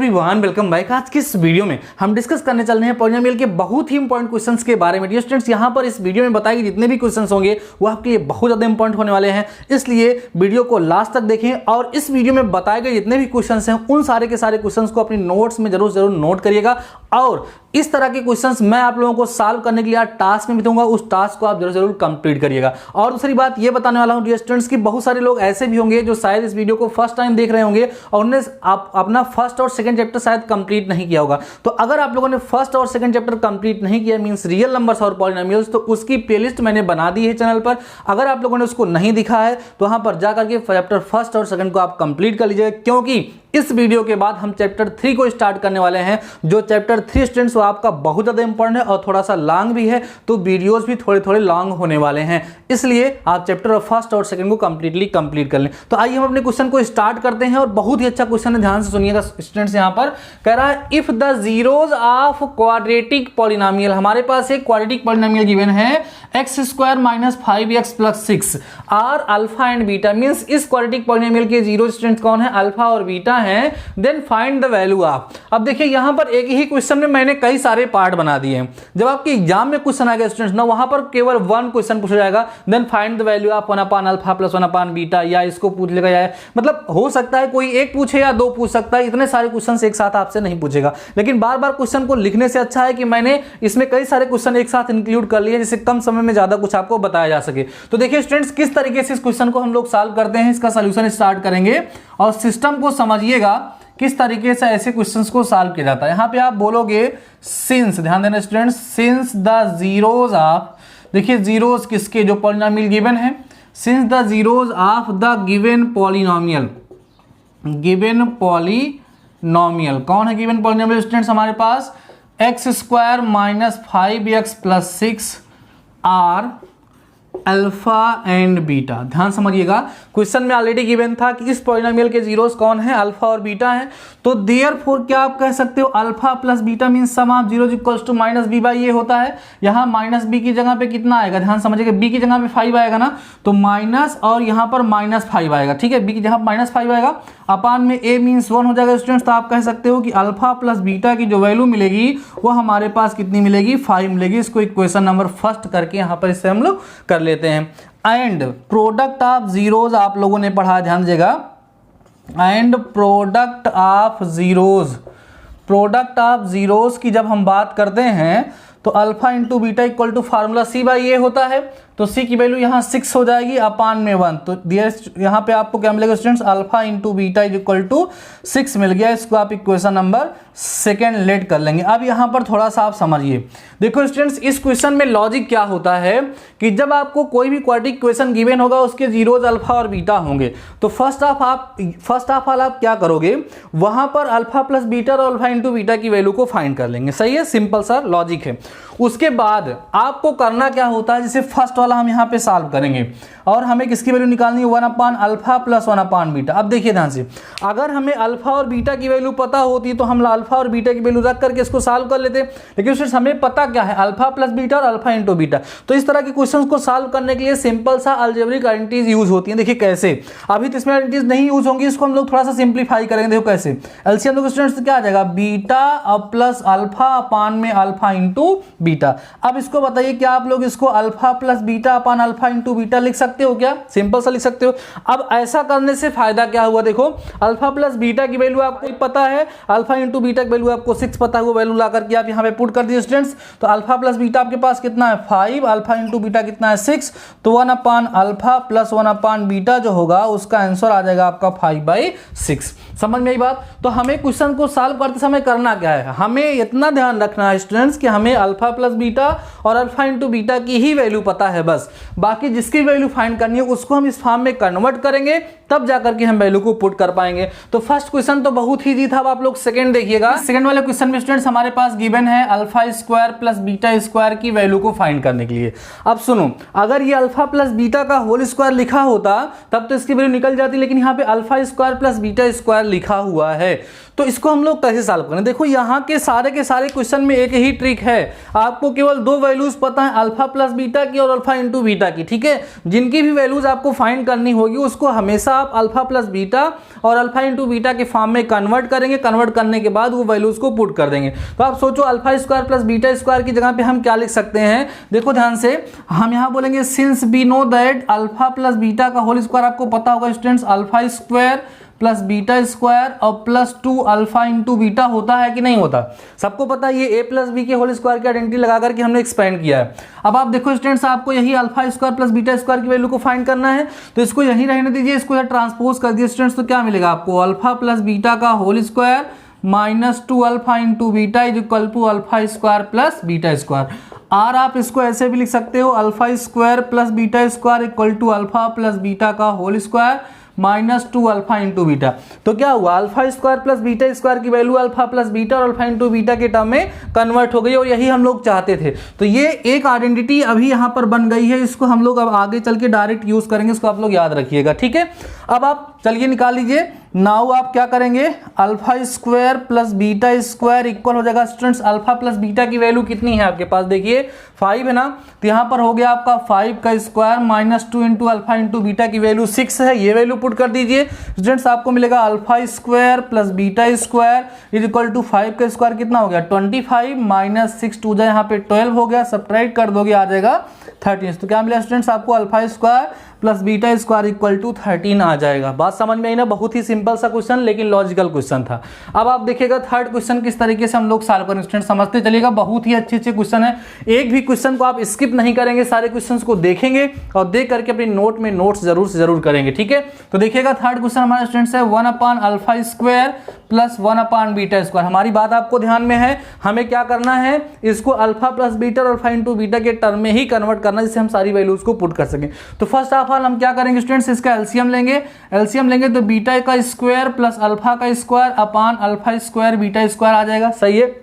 Everyone, welcome back. आज की इस वीडियो में हम डिस्कस करने चल रहे हैं पॉलिनोमियल के बहुत ही इंपॉर्टेंट क्वेश्चंस के बारे में। डियर स्टूडेंट्स, यहाँ पर इस वीडियो में बताए जितने भी क्वेश्चंस होंगे वो आपके लिए बहुत ज़्यादा इंपॉर्टेंट होने वाले हैं, इसलिए वीडियो को लास्ट तक देखें। और इस वीडियो में बताए गए जितने भी क्वेश्चंस हैं उन सारे के सारे क्वेश्चंस को अपनी नोट्स में जरूर नोट करिएगा। और इस तरह के क्वेश्चंस मैं आप लोगों को सॉल्व करने के लिए टास्क में भी दूंगा, उस टास्क को आप जरूर कंप्लीट करिएगा। और दूसरी बात ये बताने वाला हूं डियर स्टूडेंट्स कि बहुत सारे लोग ऐसे भी होंगे जो शायद इस वीडियो को फर्स्ट टाइम देख रहे होंगे और उन्हें आप अपना फर्स्ट और सेकंड चैप्टर शायद कंप्लीट नहीं किया होगा। तो अगर आप लोगों ने फर्स्ट और सेकंड चैप्टर कंप्लीट नहीं किया, मींस रियल नंबर्स और पॉलिनोमियल्स, तो उसकी प्लेलिस्ट मैंने बना दी है चैनल पर। अगर आप लोगों ने उसको नहीं दिखा है तो वहां पर जाकर के चैप्टर फर्स्ट और सेकंड को आप कंप्लीट कर लीजिएगा, क्योंकि इस वीडियो के बाद हम चैप्टर 3 को स्टार्ट करने वाले हैं। जो चैप्टर 3 स्टूडेंट्स वो आपका बहुत ज्यादा इंपॉर्टेंट है और थोड़ा सा लॉन्ग भी है, तो वीडियोस भी थोड़े लॉन्ग होने वाले हैं, इसलिए आप चैप्टर फर्स्ट और सेकंड को कंप्लीट कर लें। तो आइए हम अपने क्वेश्चन को स्टार्ट करते हैं। और बहुत ही अच्छा क्वेश्चन है, ध्यान से सुनिएगा स्टूडेंट्स। यहां पर कह रहा है if the zeros of quadratic polynomial, हमारे पास एक क्वाड्रेटिक पॉलिनोमियल गिवन है x² - 5x + 6 are alpha and beta, means इस क्वाड्रेटिक पॉलिनोमियल के जीरो स्टूडेंट्स कौन है? अल्फा और बीटा है। Then find the value of. अब देखिए यहां पर एक ही क्वेश्चन में मैंने कई सारे पार्ट बना दिए हैं। जब आपके एग्जाम में क्वेश्चन आएगा स्टूडेंट्स ना, वहां पर केवल वन क्वेश्चन पूछा जाएगा, then find the value of 1/α + 1/β, या इसको पूछ लेगा, या मतलब हो सकता है कोई एक पूछे या दो पूछ सकता है, इतने सारे क्वेश्चन एक साथ आपसे नहीं पूछेगा। लेकिन बार बार क्वेश्चन को लिखने से अच्छा है कि मैंने इसमें कई सारे क्वेश्चन एक साथ इंक्लूड कर लिए, जिससे कम समय में ज्यादा कुछ आपको बताया जा सके। तो देखिए स्टूडेंट्स, किस तरीके से इस क्वेश्चन को हम लोग सॉल्व करते हैं, इसका सॉल्यूशन स्टार्ट करेंगे और सिस्टम को समझिएगा किस तरीके से ऐसे क्वेश्चंस को सॉल्व किया जाता है। यहां पे आप बोलोगे सिंस, ध्यान देना students, since the zeros of, देखिए जीरोज किसके, जो पॉलिनोमियल गिवन है, since the zeros of the given polynomial, कौन है गिवन पॉलिनोमियल स्टूडेंट्स? हमारे पास x² - 5x + 6 are alpha and beta. ध्यान समझिएगा, क्वेश्चन में ऑलरेडी गिवन था कि इस पॉलिनोमियल के जीरोस कौन है? अल्फा और बीटा है। तो देयरफॉर क्या आप कह सकते हो, alpha plus beta means sum of zeros equals to -b/a होता है। यहाँ -b की जगह पे कितना आएगा? ध्यान समझिएगा, b की जगह पे 5 आएगा ना, तो माइनस और यहाँ पर -5 आएगा। ठीक है, b की जगह -5 आएगा, अपान में a मींस 1 हो जाएगा स्टूडेंट्स। तो आप कह सकते हो कि अल्फा प्लस बीटा की जो वैल्यू मिलेगी वो हमारे पास कितनी मिलेगी? 5 मिलेगी। इसको इक्वेशन नंबर फर्स्ट करके यहाँ पर इससे हम लोग कर लेते हैं। एंड प्रोडक्ट ऑफ जीरोज आप लोगों ने पढ़ा, ध्यान दीजिएगा, एंड प्रोडक्ट ऑफ जीरोज की जब हम बात करते हैं तो alpha into beta equal to formula c/a होता है। तो c की वैल्यू यहाँ 6 हो जाएगी, अपान में 1। तो यहाँ पे आपको क्या मिलेगा students? Alpha into beta equal to 6 मिल गया। इसको आप इक्वेशन नंबर सेकेंड लेट कर लेंगे। अब यहाँ पर थोड़ा सा आप समझिए, देखो स्टूडेंट्स, इस क्वेश्चन में लॉजिक क्या होता है कि जब आपको कोई भी क्वाड्रेटिक क्वेश्चन गिवन होगा उसके जीरोज अल्फा और बीटा होंगे, तो फर्स्ट ऑफ ऑल आप क्या करोगे, वहां पर अल्फा प्लस बीटा और अल्फा इंटू बीटा की वैल्यू को फाइंड कर लेंगे। सही है, सिंपल सा लॉजिक है। उसके बाद आपको करना क्या होता है, जैसे फर्स्ट वाला हम यहाँ पे सॉल्व करेंगे और हमें किसकी वैल्यू निकालनी है? 1/α + 1/β। अब देखिए ध्यान से, अगर हमें अल्फा और बीटा की वैल्यू पता होती तो हम अल्फा और बीटा की वैल्यू रख करके इसको सॉल्व कर लेते, लेकिन उससे हमें पता क्या है? अल्फा प्लस बीटा और अल्फा इंटू बीटा। तो इस तरह के क्वेश्चंस को सॉल्व करने के लिए सिंपल सा अलजेब्रिक आइडेंटिटीज यूज होती हैं। देखिए कैसे, अभी तो इसमें आइडेंटिटीज नहीं यूज होंगी, इसको हम लोग थोड़ा सा सिंप्लीफाई करेंगे। देखो कैसे, एलसीएम देखो स्टूडेंट्स क्या आ जाएगा? बीटा प्लस अल्फा अपान में अल्फा इंटू बीटा। अब इसको बताइए क्या आप लोग इसको alpha plus beta upon alpha into beta लिख सकते हो क्या? सिंपल सा लिख सकते हो। अब ऐसा करने से फायदा क्या हुआ? देखो अल्फा प्लस बीटा की वैल्यू आपको पता है, अल्फा इंटू बीटा की वैल्यू आपको 6 पता है, वो वैल्यू ला करके आप यहाँ पे पुट कर दिए स्टूडेंट्स। तो अल्फा प्लस बीटा आपके पास कितना है? 5, अल्फा इंटू बीटा कितना है? 6। तो 1/α + 1/β जो होगा उसका आंसर आ जाएगा आपका 5/6। समझ में आई बात? तो हमें क्वेश्चन को सॉल्व करते समय करना क्या है, हमें इतना ध्यान रखना है स्टूडेंट्स कि हमें अल्फा प्लस बीटा और अल्फा इंटू बीटा की ही वैल्यू पता है बस। बाकी जिसकी वैल्यू फाइंड करनी है उसको हम इस फॉर्म में कन्वर्ट करेंगे, तब जाकर के हम वैल्यू को पुट कर पाएंगे। तो फर्स्ट क्वेश्चन तो बहुत ही इजी था। अब आप लोग सेकंड देखिएगा। सेकंड वाले क्वेश्चन में स्टूडेंट्स हमारे पास गिवन है α² + β² की वैल्यू को फाइंड करने के लिए। अब सुनो, अगर ये अल्फा प्लस बीटा का होल स्क्वायर लिखा होता तब तो इसकी वैल्यू निकल जाती, लेकिन यहाँ पे α² + β² लिखा हुआ है। तो इसको हम लोग कैसे सॉल्व करें? देखो यहाँ के सारे क्वेश्चन में एक ही ट्रिक है, आपको केवल दो वैल्यूज पता है, अल्फा प्लस बीटा की और अल्फा इंटू बीटा की। ठीक है, जिनकी भी वैल्यूज आपको फाइंड करनी होगी उसको हमेशा आप अल्फा प्लस बीटा और अल्फा इंटू बीटा के फॉर्म में कन्वर्ट करेंगे, कन्वर्ट करने के बाद वो वैल्यूज को पुट कर देंगे। तो आप सोचो alpha square plus beta square की जगह पे हम क्या लिख सकते हैं, देखो ध्यान से, हम यहाँ बोलेंगे since we know that alpha plus beta का होल स्क्वायर, आपको पता होगा students alpha square plus beta square और प्लस 2 अल्फा इंटू बीटा होता है कि नहीं होता, सबको पता है। ये ए प्लस बी के होल स्क्वायर की आइडेंटिटी लगा करके हमने एक्सपेंड किया है। अब आप देखो स्टूडेंट्स, आपको यही alpha square plus beta square की वैल्यू को फाइंड करना है, तो इसको यहीं रहने दीजिए, इसको यहाँ ट्रांसपोज कर दिए स्टूडेंट्स, तो क्या मिलेगा आपको, अल्फा प्लस बीटा का whole square minus 2 alpha into beta is equal to alpha square plus beta square. और आप इसको ऐसे भी लिख सकते हो, alpha square plus beta square equal to alpha plus beta का whole square minus 2 alpha into beta. तो क्या हुआ, alpha square plus beta square की वैल्यू अल्फा प्लस बीटा और अल्फा इंटू बीटा के टर्म में कन्वर्ट हो गई, और यही हम लोग चाहते थे। तो ये एक आइडेंटिटी अभी यहाँ पर बन गई है, इसको हम लोग अब आगे चल के डायरेक्ट यूज करेंगे, इसको आप लोग याद रखिएगा, ठीक है। अब आप चलिए निकाल लीजिए, नाउ आप क्या करेंगे, alpha square plus beta square equal हो जाएगा स्टूडेंट्स, अल्फा प्लस बीटा की वैल्यू कितनी है आपके पास, देखिए 5 है ना, तो यहाँ पर हो गया आपका 5 का square minus 2 into alpha into beta की वैल्यू 6 है, ये वैल्यू पुट कर दीजिए स्टूडेंट्स, आपको मिलेगा alpha square plus beta square is equal to 5 का स्क्वायर कितना हो गया 25 माइनस 6 टू जाए यहाँ पे 12 हो गया, सब्ट्रैक्ट कर दोगे आ जाएगा 13। तो क्या मिला स्टूडेंट्स आपको, alpha square plus beta square equal to 13 आ जाएगा। बात समझ में आई ना, बहुत ही सिंपल सा क्वेश्चन लेकिन लॉजिकल क्वेश्चन था। अब आप देखिएगा थर्ड क्वेश्चन किस तरीके से हम लोग सॉल्व करेंगे स्टूडेंट, समझते चलिएगा, बहुत ही अच्छे क्वेश्चन है, एक भी क्वेश्चन को आप स्किप नहीं करेंगे, सारे क्वेश्चंस को देखेंगे और देख करके अपनी नोट में नोट्स जरूर से जरूर करेंगे, ठीक है। तो देखिएगा थर्ड क्वेश्चन हमारा स्टूडेंट्स है 1 upon alpha square plus 1 upon beta square. हमारी बात आपको ध्यान में है, हमें क्या करना है, इसको अल्फा प्लस बीटा और अल्फा इंटू बीटा के टर्म में ही कन्वर्ट करना है, जिससे हम सारी वैल्यूज को पुट कर सकें। तो फर्स्ट ऑफ ऑल हम क्या करेंगे स्टूडेंट्स, इसका एलसीएम लेंगे तो बीटा का स्क्वायर प्लस अल्फा का square upon alpha square beta square आ जाएगा, सही है।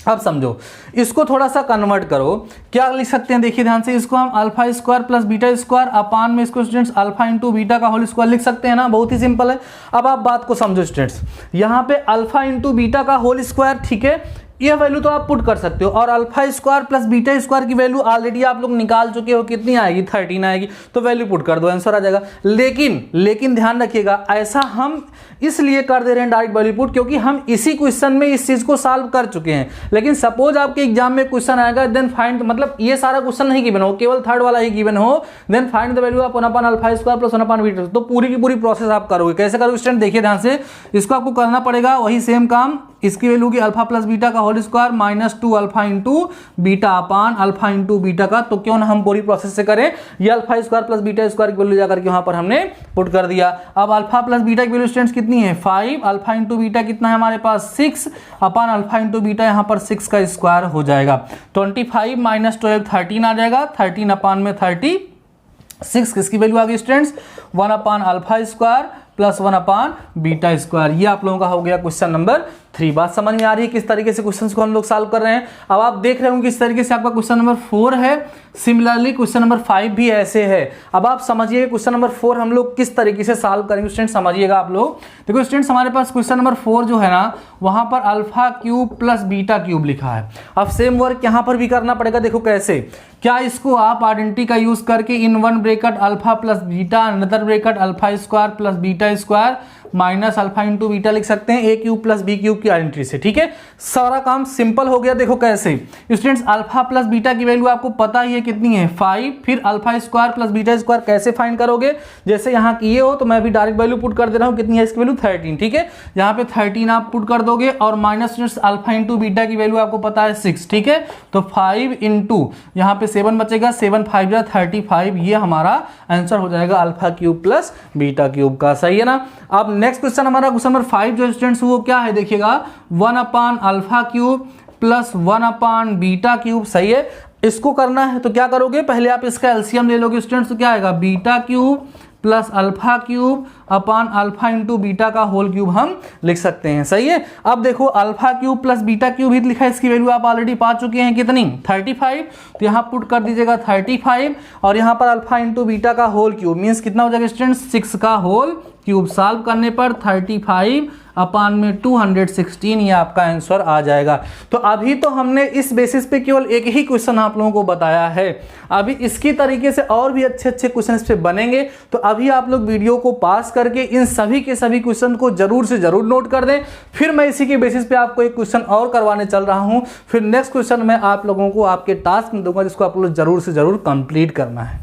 अब समझो, इसको थोड़ा सा कन्वर्ट करो, क्या लिख सकते हैं, देखिए ध्यान से, इसको हम alpha square plus beta square upon में इसको स्टूडेंट्स अल्फा इंटू बीटा का होल स्क्वायर लिख सकते हैं ना, बहुत ही सिंपल है। अब आप बात को समझो स्टूडेंट्स, यहाँ पे अल्फा इंटू बीटा का होल स्क्वायर, ठीक है, यह वैल्यू तो आप पुट कर सकते हो, और alpha square plus beta square की वैल्यू ऑलरेडी आप लोग निकाल चुके हो, कितनी आएगी 13 आएगी, तो वैल्यू पुट कर दो, आंसर आ जाएगा। लेकिन ध्यान रखिएगा, ऐसा हम इसलिए कर दे रहे हैं डायरेक्ट वैल्यू पुट, क्योंकि हम इसी क्वेश्चन में इस चीज को सॉल्व कर चुके हैं। लेकिन सपोज आपके एग्जाम में क्वेश्चन आएगा देन फाइंड, मतलब ये सारा क्वेश्चन नहीं गिवन हो, केवल थर्ड वाला ही गिवन हो, then find the value of 1 upon alpha square plus 1 upon beta, तो पूरी की पूरी प्रोसेस आप करोगे। कैसे करोगे स्टूडेंट, देखिए ध्यान से, इसको आपको करना पड़ेगा वही सेम काम, इसकी वैल्यू की अल्फा प्लस बीटा का whole square minus 2 alpha into beta upon alpha into beta का, तो क्यों ना हम पूरी प्रोसेस से करें, ये alpha square plus beta square की वैल्यू जाकर के वहां पर हमने पुट कर दिया। अब अल्फा प्लस बीटा की वैल्यू स्टूडेंट्स कितनी है 5, अल्फा इंटू बीटा कितना है हमारे पास 6 अपान अल्फा इंटू बीटा, यहाँ पर 6 का स्क्वायर हो जाएगा, 25 माइनस 12 13 आ जाएगा, 13 अपान में 36, किसकी वैल्यू आ गई students 1 upon alpha square plus 1 upon beta square. ये आप लोगों का हो गया क्वेश्चन नंबर 3। बात समझ में आ रही है किस तरीके से क्वेश्चंस को हम लोग सॉल्व कर रहे हैं। अब आप देख रहे होंगे किस तरीके से आपका क्वेश्चन नंबर 4 है, सिमिलरली क्वेश्चन नंबर 5 भी ऐसे है। अब आप समझिए क्वेश्चन नंबर 4 हम लोग किस तरीके से सॉल्व करेंगे स्टूडेंट, समझिएगा आप लोग। देखो स्टूडेंट्स, हमारे पास क्वेश्चन नंबर 4 जो है ना, वहां पर alpha cube plus beta cube लिखा है। अब सेम वर्क यहाँ पर भी करना पड़ेगा। देखो कैसे, क्या इसको आप आइडेंटिटी का यूज करके इन one bracket alpha plus beta another bracket alpha square plus beta square minus alpha into beta लिख सकते हैं ए क्यूब प्लस बी क्यूब की आइडेंटिटी से। ठीक है, सारा काम सिंपल हो गया। देखो कैसे स्टूडेंट्स, अल्फा प्लस बीटा की वैल्यू आपको पता ही है कितनी है 5, फिर alpha square plus beta square कैसे फाइंड करोगे, जैसे यहाँ किए हो तो मैं भी डायरेक्ट वैल्यू पुट कर दे रहा हूँ, कितनी है इसकी वैल्यू 13। ठीक है, यहाँ पे 13 आप पुट कर दोगे और माइनस अल्फा इंटू बीटा की वैल्यू आपको पता है 6। ठीक है, तो 5 इंटू यहाँ पे 7 बचेगा, 7 5 जा 35, ये हमारा आंसर हो जाएगा alpha cube plus beta cube का। सही है ना। अब नेक्स्ट क्वेश्चन हमारा क्वेश्चन नंबर 5 जो स्टूडेंट्स वो क्या है, देखिएगा 1 upon alpha cube plus 1 upon beta cube. सही है, इसको करना है तो क्या करोगे, पहले आप इसका एलसीएम ले लोगे स्टूडेंट्स, तो क्या आएगा beta cube plus alpha cube upon alpha into beta का होल क्यूब हम लिख सकते हैं। सही है। अब देखो alpha cube plus beta cube ही लिखा है, इसकी वैल्यू आप ऑलरेडी पा चुके हैं कितनी 35, तो यहाँ पुट कर दीजिएगा 35 और यहाँ पर अल्फा इंटू बीटा का होल क्यूब मीन्स कितना हो जाएगा स्टूडेंट्स 6 का होल क्यूब, सॉल्व करने पर 35/216 ये आपका आंसर आ जाएगा। तो अभी तो हमने इस बेसिस पे केवल एक ही क्वेश्चन आप लोगों को बताया है, अभी इसकी तरीके से और भी अच्छे अच्छे क्वेश्चन इस पे बनेंगे। तो अभी आप लोग वीडियो को पास करके इन सभी के सभी क्वेश्चन को जरूर से जरूर नोट कर दें। फिर मैं इसी के बेसिस पे आपको एक क्वेश्चन और करवाने चल रहा हूं, फिर नेक्स्ट क्वेश्चन मैं आप लोगों को आपके टास्क में दूंगा जिसको आप लोग जरूर से जरूर कंप्लीट करना है।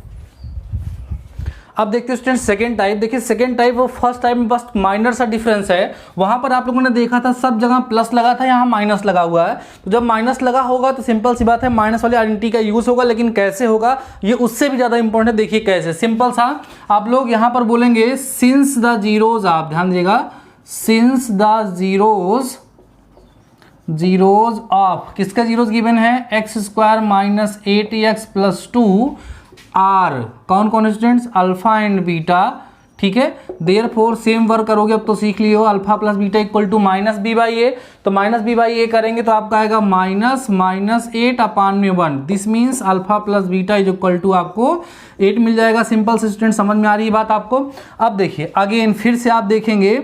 अब देखते हैं स्टूडेंट सेकंड टाइप। देखिए सेकंड टाइप और फर्स्ट टाइप में बस माइनर सा डिफरेंस है। वहां पर आप लोगों ने देखा था सब जगह प्लस लगा था, यहाँ माइनस लगा हुआ है। तो जब माइनस लगा होगा तो सिंपल सी बात है माइनस वाली आइडेंटिटी का यूज होगा, लेकिन कैसे होगा ये उससे भी ज्यादा इंपॉर्टेंट है। देखिए कैसे, सिंपल सा आप लोग यहाँ पर बोलेंगे सिंस द जीरोज, आप ध्यान दीजिएगा, सिंस द जीरोज ऑफ, किसका जीरोज गिवन है, x² - 8x + 2 आर, कौन कौन स्टूडेंट्स, अल्फा एंड बीटा, ठीक है। देयरफॉर सेम वर्क करोगे, अब तो सीख लियो, alpha plus beta equal to -b/a, तो -b/a करेंगे तो आपका आएगा -8/1। This means alpha plus beta is equal to आपको 8 मिल जाएगा। सिंपल से स्टूडेंट समझ में आ रही है बात आपको। अब देखिए अगेन फिर से आप देखेंगे,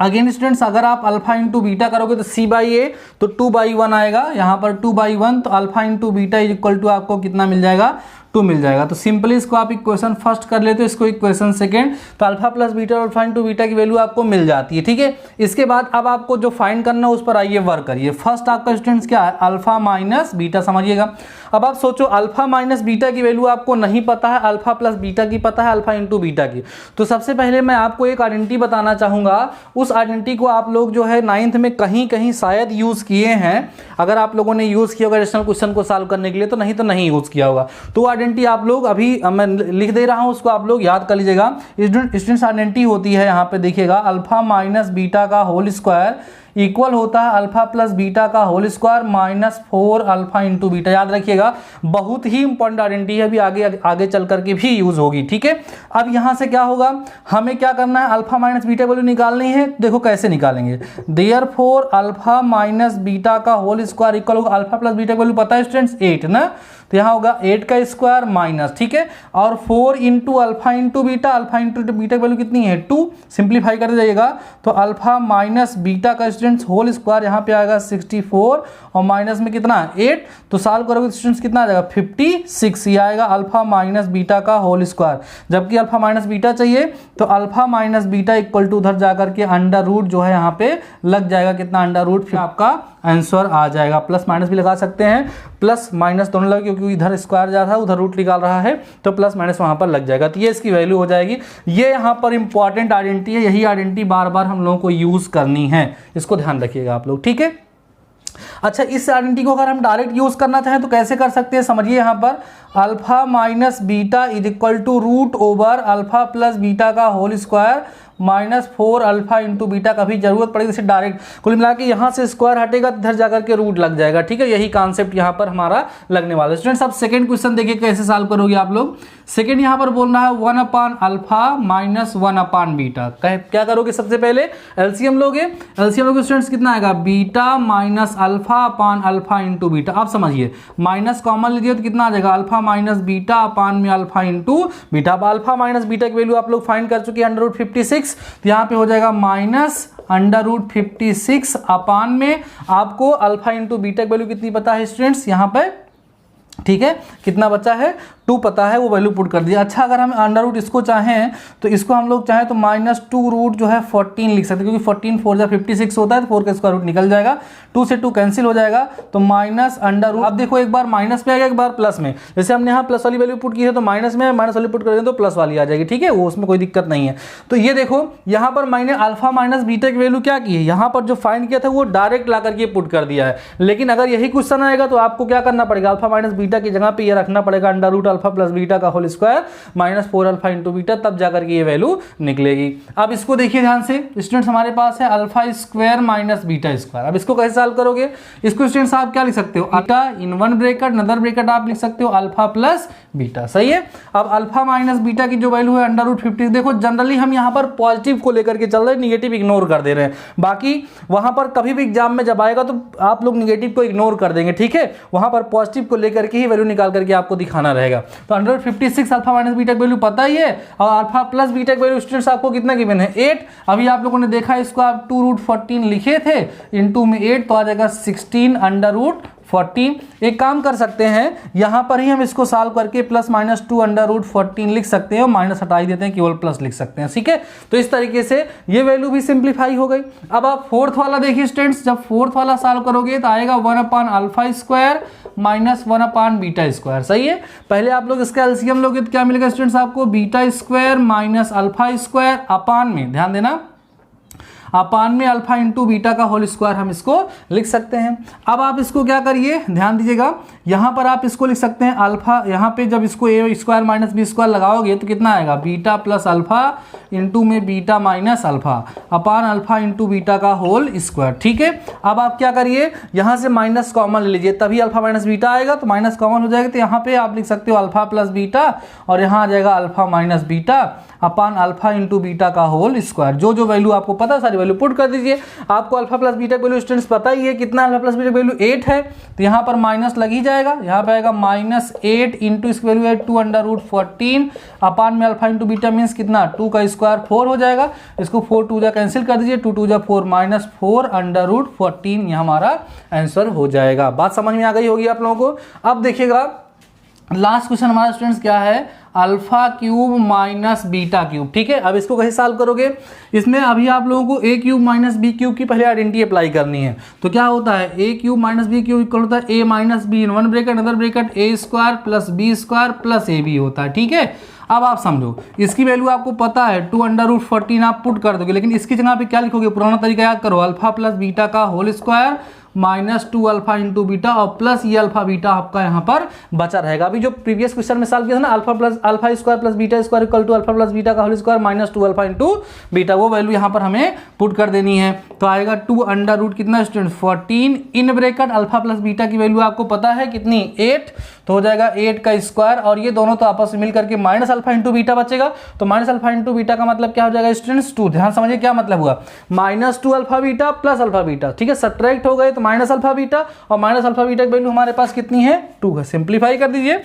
अगेन स्टूडेंट्स अगर आप अल्फा इंटू बीटा करोगे तो c/a तो 2/1 आएगा, यहाँ पर 2/1, तो alpha into beta is equal to आपको कितना मिल जाएगा, 2 मिल जाएगा। तो सिंपली इसको आप इक्वेशन फर्स्ट कर लेते हो, इसको इक्वेशन सेकंड, तो अल्फा प्लस बीटा और अल्फा इंटू बीटा की वैल्यू आपको मिल जाती है, ठीक है। इसके बाद अब आपको जो फाइंड करना है उस पर आइए वर्क करिए। फर्स्ट आपका स्टूडेंट्स क्या है, अल्फा माइनस बीटा, समझिएगा। अब आप सोचो अल्फा माइनस बीटा की वैल्यू आपको नहीं पता है, अल्फा प्लस बीटा की पता है, अल्फा इंटू बीटा की। तो सबसे पहले मैं आपको एक आइडेंटिटी बताना चाहूंगा, उस आइडेंटिटी को आप लोग जो है 9th में कहीं कहीं शायद यूज किए हैं। अगर आप लोगों ने यूज किया होगा एडिशनल क्वेश्चन को सॉल्व करने के लिए, तो नहीं यूज किया होगा। तो आइडेंटिटी आप लोग अभी मैं लिख दे रहा हूं, उसको आप लोग याद कर लीजिएगा। स्टूडेंट्स आइडेंटिटी होती है, यहाँ पे देखिएगा, अल्फा माइनस बीटा का होल स्क्वायर इक्वल होता है अल्फा प्लस बीटा का whole square -4 alpha into beta. याद रखिएगा, बहुत ही इंपॉर्टेंट आइडेंटिटी है, अभी आगे चल करके भी यूज होगी, ठीक है। अब यहां से क्या होगा, हमें क्या करना है, अल्फा माइनस बीटा वैल्यू निकालनी है। देखो कैसे निकालेंगे, देयरफॉर अल्फा माइनस बीटा का होल स्क्वायर इक्वल होगा, अल्फा प्लस बीटा वैल्यू पता है स्टूडेंट्स 8 ना, तो यहाँ होगा 8 का स्क्वायर माइनस, ठीक है, और 4 into alpha into beta, alpha into beta की वैल्यू कितनी है 2, सिंप्लीफाई कर जाइएगा तो अल्फा माइनस बीटा का स्टूडेंट्स होल स्क्वायर यहाँ पे आएगा 64 और माइनस में कितना 8, तो सॉल्व करोगे स्टूडेंट्स कितना आ जाएगा 56, ये आएगा अल्फा माइनस बीटा का होल स्क्वायर। जबकि अल्फा माइनस बीटा चाहिए तो alpha minus beta equal to उधर जाकर के अंडर रूट जो है यहाँ पे लग जाएगा, कितना अंडर रूट, फिर आपका आंसर आ जाएगा। प्लस माइनस भी लगा सकते हैं, प्लस माइनस दोनों लगे, क्योंकि इधर स्क्वायर जा रहा है उधर रूट निकाल रहा है, तो प्लस माइनस वहां पर लग जाएगा, तो ये इसकी वैल्यू हो जाएगी। ये यहाँ पर इंपॉर्टेंट आइडेंटिटी है, यही आइडेंटिटी बार बार हम लोगों को यूज करनी है, इसको ध्यान रखिएगा आप लोग, ठीक है। अच्छा, इस आइडेंटिटी को अगर हम डायरेक्ट यूज करना चाहें तो कैसे कर सकते हैं, समझिए। यहाँ पर alpha minus beta is equal to root over alpha plus beta का whole square -4 alpha into beta. कभी जरूरत पड़ेगी जैसे डायरेक्ट कुल मिला के यहाँ से स्क्वायर हटेगा इधर जाकर के रूट लग जाएगा, ठीक है। यही कॉन्सेप्ट यहाँ पर हमारा लगने वाला है। स्टूडेंट्स अब सेकंड क्वेश्चन देखिए कैसे सॉल्व करोगे आप लोग। सेकंड यहाँ पर बोलना है 1/अल्फा माइनस 1/बीटा। क्या करोगे, सबसे पहले एलसीएम लोगे। एलसीएम लोगे स्टूडेंट्स कितना आएगा, बीटा माइनस अल्फा अपान अल्फा इंटू बीटा। आप समझिए माइनस कॉमन लीजिए तो कितना आ जाएगा, अल्फा माइनस बीटा अपान में अल्फा इंटू बीटा। अब अल्फा माइनस बीटा की वैल्यू आप लोग फाइंड कर चुके हैं √56, तो यहाँ पे हो जाएगा -√56 अपान में आपको अल्फा इंटू बीटा की वैल्यू कितनी पता है स्टूडेंट्स, यहाँ पे, ठीक है, कितना बचा है 2 पता है, वो वैल्यू पुट कर दिया। अच्छा, अगर हम अंडर रूट इसको चाहें तो इसको हम लोग चाहें तो -2 जो है 14 लिख सकते हैं, क्योंकि 14 4 जा 56 होता है, तो 4 का स्क्वायर रूट निकल जाएगा, 2 से 2 कैंसिल हो जाएगा, तो -√। अब देखो एक बार माइनस में आएगा, एक बार प्लस में। जैसे हमने यहाँ प्लस वाली वैल्यू पुट की है तो माइनस में, माइनस वाली पुट करेंगे तो प्लस वाली आ जाएगी, ठीक है, वो उसमें कोई दिक्कत नहीं है। तो ये देखो यहाँ पर मैंने अल्फा माइनस बीटा की वैल्यू क्या की है, यहाँ पर जो फाइंड किया था वो डायरेक्ट ला करके पुट कर दिया है। लेकिन अगर यही क्वेश्चन आएगा तो आपको क्या करना पड़ेगा, अल्फा माइनस बीटा की जगह पे ये रखना पड़ेगा under root alpha plus beta का whole square -4 alpha into beta, तब जाकर के ये वैल्यू निकलेगी। अब इसको देखिए ध्यान से स्टूडेंट्स, हमारे पास है alpha square minus beta square. अब इसको कैसे सॉल्व करोगे, इसको स्टूडेंट्स आप क्या लिख सकते हो, बीटा इन वन ब्रैकेट नदर ब्रैकेट आप लिख सकते हो अल्फा प्लस बीटा, सही है। अब अल्फा माइनस बीटा की जो वैल्यू है अंडर√50। देखो जनरली हम यहाँ पर पॉजिटिव को लेकर के चल रहे हैं, निगेटिव इग्नोर कर दे रहे हैं। बाकी वहां पर कभी भी एग्जाम में जब आएगा तो आप लोग निगेटिव को इग्नोर कर देंगे, ठीक है, वहां पर पॉजिटिव को लेकर के ही वैल्यू निकाल करके आपको दिखाना रहेगा। तो 156 अल्फा माइनस बीटा की वैल्यू पता ही है, और अल्फा प्लस बीटा की वैल्यू स्टूडेंट्स आपको कितना गिवन है 8। अभी आप लोगों ने देखा इसको आप 2√14 लिखे थे, इंटू में 8 तो आ जाएगा 16√14। एक काम कर सकते हैं, यहां पर ही हम इसको सॉल्व करके प्लस माइनस 2√14 लिख सकते हैं और माइनस हटा ही देते हैं, केवल प्लस लिख सकते हैं। ठीक है, तो इस तरीके से ये वैल्यू भी सिंप्लीफाई हो गई। अब आप फोर्थ वाला देखिए स्टूडेंट्स, जब फोर्थ वाला सॉल्व करोगे तो आएगा 1/α² माइनस 1/β²। सही है, पहले आप लोग इसका एलसीएम लोगे तो क्या मिलेगा स्टूडेंट्स आपको, β² माइनस α² अपान में, ध्यान देना अपान में अल्फा इंटू बीटा का होल स्क्वायर हम इसको लिख सकते हैं। अब आप इसको क्या करिए, ध्यान दीजिएगा, यहां पर आप इसको लिख सकते हैं अल्फा, यहां पे जब इसको a² माइनस b² लगाओगे तो कितना आएगा, बीटा प्लस अल्फा इंटू में बीटा माइनस अल्फा अपान अल्फा इंटू बीटा का होल स्क्वायर। ठीक है, अब आप क्या करिए, यहां से माइनस कॉमन ले लीजिए, तभी अल्फा माइनस बीटा आएगा, तो माइनस कॉमन हो जाएगा, तो यहाँ पे आप लिख सकते हो अल्फा प्लस बीटा, और यहाँ आ जाएगा alpha minus beta upon alpha into beta का होल स्क्वायर। जो जो वैल्यू आपको पता है सारी वैल्यू पुट कर दीजिए। आपको अल्फा प्लस बीटा की वैल्यू स्टूडेंट्स पता ही है, कितना अल्फा प्लस बीटा की वैल्यू 8 है, तो यहाँ पर माइनस लग ही जाएगा, यहाँ पे आएगा -8 इंटू इसकी वैल्यू है 2√14 अपान में अल्फा इंटू बीटा मीन्स कितना 2 का स्क्वायर 4 हो जाएगा। इसको 4 2 जा कैंसिल कर दीजिए, 2 2 जा 4 -4√14 ये हमारा आंसर हो जाएगा। बात समझ में आ गई होगी आप लोगों को। अब देखिएगा लास्ट क्वेश्चन हमारा स्टूडेंट्स क्या है, alpha cube minus beta cube. ठीक है, अब इसको कैसे सॉल्व करोगे, इसमें अभी आप लोगों को a cube minus B cube की पहले आइडेंटिटी अप्लाई करनी है। तो क्या होता है, a cube minus B cube equal होता है a minus B in one bracket other bracket a² plus b² plus ab होता है। ठीक है, अब आप समझो इसकी वैल्यू आपको पता है 2√14 आप पुट कर दोगे, लेकिन इसकी जगह पे क्या लिखोगे, पुराना तरीका याद करो, अल्फा प्लस बीटा का whole square -2 alpha into beta और प्लस ये अल्फा बीटा आपका यहाँ पर बचा रहेगा। अभी जो प्रीवियस क्वेश्चन में सॉल्व किया था ना, alpha square plus beta square equal to alpha plus beta का whole square -2 alpha into beta, वो वैल्यू यहाँ पर हमें पुट कर देनी है। तो आएगा 2 कितना student 14 in bracket alpha plus beta की वैल्यू आपको पता है कितनी 8, तो हो जाएगा 8 का स्क्वायर, और ये दोनों तो आपस में मिल करके माइनस अल्फा इंटू बीटा बचेगा। तो माइनस अल्फा इंटू बीटा का मतलब क्या हो जाएगा स्टूडेंट्स 2। ध्यान समझिए क्या मतलब हुआ, -2 alpha beta plus alpha beta. ठीक है, सब्ट्रैक्ट हो गए तो माइनस अल्फा बीटा, और माइनस अल्फा बीटा की वैल्यू हमारे पास कितनी है 2 है। सिंप्लीफाई कर दीजिए,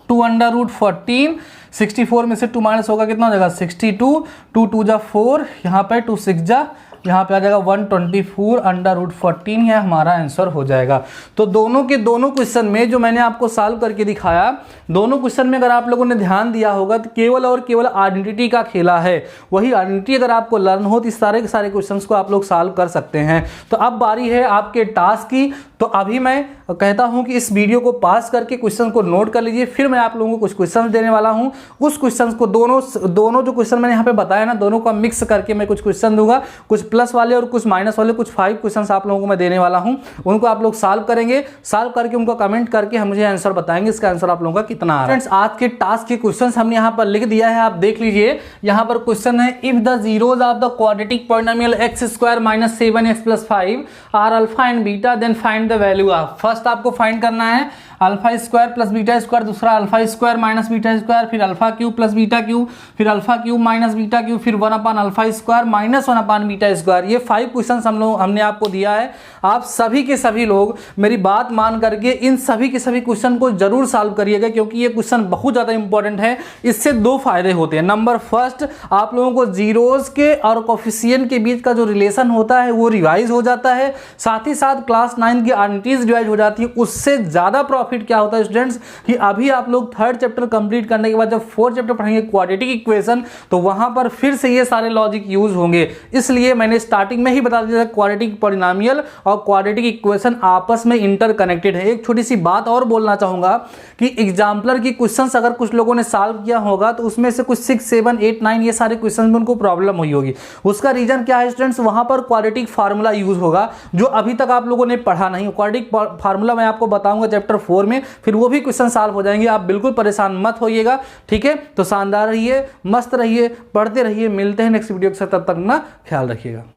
2√14 64 में से 2 माइनस होगा कितना हो जाएगा 62, 2 2 जा 4, यहाँ पे 2 6 जा, यहाँ पे आ जाएगा 124√14 है हमारा आंसर हो जाएगा। तो दोनों के दोनों क्वेश्चन में जो मैंने आपको सॉल्व करके दिखाया, दोनों क्वेश्चन में अगर आप लोगों ने ध्यान दिया होगा तो केवल और केवल आइडेंटिटी का खेला है। वही आइडेंटिटी अगर आपको लर्न हो तो इस सारे के सारे क्वेश्चंस को आप लोग सॉल्व कर सकते हैं। तो अब बारी है आपके टास्क की। तो अभी मैं कहता हूं कि इस वीडियो को पास करके क्वेश्चन को नोट कर लीजिए, फिर मैं आप लोगों को कुछ क्वेश्चन देने वाला हूं। उस क्वेश्चन को दोनों जो क्वेश्चन मैंने यहाँ पे बताया ना, दोनों का मिक्स करके मैं कुछ क्वेश्चन दूंगा, कुछ प्लस वाले और कुछ माइनस वाले, कुछ 5 क्वेश्चन आप लोगों को मैं देने वाला हूं। उनको आप लोग सॉल्व करेंगे, सॉल्व करके उनको कमेंट करके हम मुझे आंसर बताएंगे, इसका आंसर आप लोगों का कितना आ रहा है। फ्रेंड्स, आज के टास्क के क्वेश्चन हमने यहाँ पर लिख दिया है, आप देख लीजिए। यहाँ पर क्वेश्चन है, if the zeros of the quadratic polynomial x² - 7x + 5 are alpha and beta, then find the value of. First आपको फाइंड करना है alpha square plus beta square, दूसरा alpha square minus beta square, फिर alpha cube plus beta cube, फिर alpha cube minus beta cube, फिर 1/अल्फा square minus 1/बीटा square. ये 5 क्वेश्चंस हमने आपको दिया है। आप सभी के सभी लोग मेरी बात मान करके इन सभी के सभी क्वेश्चन को जरूर सॉल्व करिएगा, क्योंकि ये क्वेश्चन बहुत ज्यादा इंपॉर्टेंट है। इससे 2 फायदे होते हैं। नंबर फर्स्ट, आप लोगों को जीरोज के और कोफिशिएंट के बीच का जो रिलेशन होता है वो रिवाइज हो जाता है, साथ ही साथ क्लास 9 की आइडेंटिटीज रिवाइज हो जाती है। उससे ज्यादा प्रॉफिट क्या होता है स्टूडेंट्स, कि अभी आप लोग 3rd चैप्टर कंप्लीट करने के बाद जब 4th चैप्टर पढ़ेंगे क्वाड्रेटिक इक्वेशन, तो वहां पर फिर से ये सारे लॉजिक यूज होंगे। इसलिए मैंने स्टार्टिंग में ही बता दिया था क्वाड्रेटिक पॉलिनोमियल और क्वाड्रेटिक इक्वेशन आपस में इंटरकनेक्टेड है। एक छोटी सी बात और बोलना चाहूंगा कि एग्जाम्पलर की क्वेश्चंस अगर कुछ लोगों ने सॉल्व किया होगा तो उसमें से कुछ 6, 7, 8, 9 ये सारे क्वेश्चन में उनको प्रॉब्लम हुई होगी। उसका रीजन क्या है स्टूडेंट्स, वहां पर क्वाड्रेटिक फार्मूला यूज होगा जो अभी तक आप लोगों ने पढ़ा नहीं। क्वाड्रेटिक फार्मूला मैं आपको बताऊंगा चैप्टर 4 में, फिर वो भी क्वेश्चन सॉल्व हो जाएंगे। आप बिल्कुल परेशान मत होइएगा, ठीक है। तो शानदार रहिए, मस्त रहिए, पढ़ते रहिए। मिलते हैं नेक्स्ट वीडियो के साथ, तब तक ना ख्याल रखिएगा।